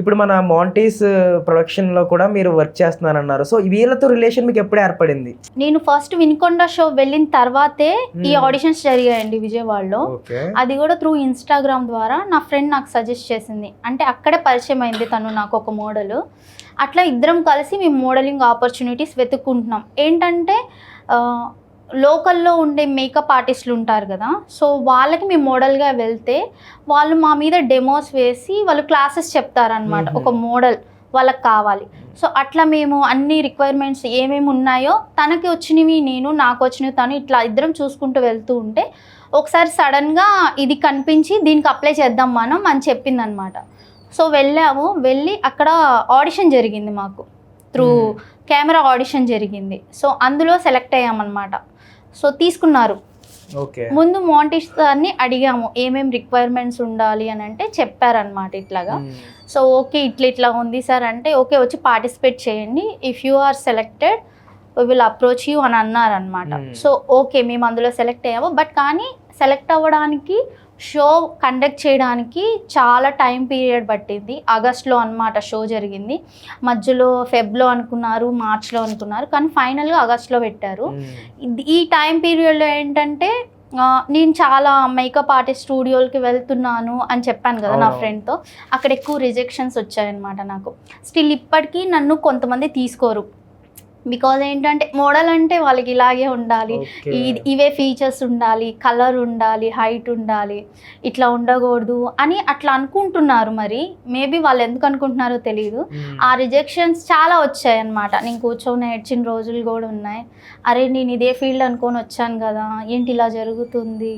ఇప్పుడు మన మాంటీస్ ప్రొడక్షన్లో కూడా మీరు వర్క్ చేస్తున్నారన్నారు. సో వీళ్ళతో రిలేషన్ మీకు ఎప్పుడు ఏర్పడింది? నేను ఫస్ట్ వినుకొండ షో వెళ్ళిన తర్వాతే ఈ ఆడిషన్స్ జరిగాయండి విజయవాడలో. అది కూడా త్రూ ఇన్స్టాగ్రామ్ ద్వారా నా ఫ్రెండ్ నాకు సజెస్ట్ చేసింది. అంటే అక్కడే పరిచయం అయింది తను నాకు ఒక మోడల్. అట్లా ఇద్దరం కలిసి మేము మోడలింగ్ ఆపర్చునిటీస్ వెతుక్కుంటున్నాం. ఏంటంటే లోకల్లో ఉండే మేకప్ ఆర్టిస్టులు ఉంటారు కదా, సో వాళ్ళకి మేము మోడల్గా వెళ్తే వాళ్ళు మా మీద డెమోస్ వేసి వాళ్ళు క్లాసెస్ చెప్తారనమాట. ఒక మోడల్ వాళ్ళకి కావాలి. సో అట్లా మేము అన్ని రిక్వైర్మెంట్స్ ఏమేమి ఉన్నాయో తనకి వచ్చినవి నేను, నాకు వచ్చినవి తను, ఇట్లా ఇద్దరం చూసుకుంటూ వెళ్తూ ఉంటే ఒకసారి సడన్గా ఇది కనిపించి దీనికి అప్లై చేద్దాం మనం అని చెప్పిందనమాట. సో వెళ్ళాము. వెళ్ళి అక్కడ ఆడిషన్ జరిగింది మాకు, త్రూ కెమెరా ఆడిషన్ జరిగింది. సో అందులో సెలెక్ట్ అయ్యామన్నమాట. సో తీసుకున్నారు. ముందు మాంటీస్ సార్ని అడిగాము ఏమేమి రిక్వైర్మెంట్స్ ఉండాలి అని అంటే చెప్పారనమాట ఇట్లాగా. సో ఓకే ఇట్లా ఉంది సార్ అంటే ఓకే వచ్చి పార్టిసిపేట్ చేయండి, if you are selected we will approach you అని అన్నారనమాట. సో ఓకే మేము అందులో సెలెక్ట్ అయ్యాము. బట్ కానీ సెలెక్ట్ అవ్వడానికి, షో కండక్ట్ చేయడానికి చాలా టైం పీరియడ్ పట్టింది. ఆగస్ట్లో అనమాట షో జరిగింది. మధ్యలో ఫెబ్లో అనుకున్నారు, మార్చ్లో అనుకున్నారు, కానీ ఫైనల్గా ఆగస్ట్లో పెట్టారు. ఈ టైం పీరియడ్లో ఏంటంటే నేను చాలా మేకప్ ఆర్టిస్ట్ స్టూడియోలకి వెళ్తున్నాను అని చెప్పాను కదా నా ఫ్రెండ్తో. అక్కడ ఎక్కువ రిజెక్షన్స్ వచ్చాయన్నమాట నాకు. స్టిల్ ఇప్పటికీ నన్ను కొంతమంది తీసుకోరు. బికాజ్ ఏంటంటే మోడల్ అంటే వాళ్ళకి ఇలాగే ఉండాలి, ఇవే ఫీచర్స్ ఉండాలి, కలర్ ఉండాలి, హైట్ ఉండాలి, ఇట్లా ఉండకూడదు అని అట్లా అనుకుంటున్నారు. మరి మేబీ వాళ్ళు ఎందుకు అనుకుంటున్నారో తెలియదు. ఆ రిజెక్షన్స్ చాలా వచ్చాయి అన్నమాట. నేను కూర్చొని ఏడ్చిన రోజులు కూడా ఉన్నాయి. అరే నేను ఇదే ఫీల్డ్ అనుకొని వచ్చాను కదా, ఏంటి ఇలా జరుగుతుంది.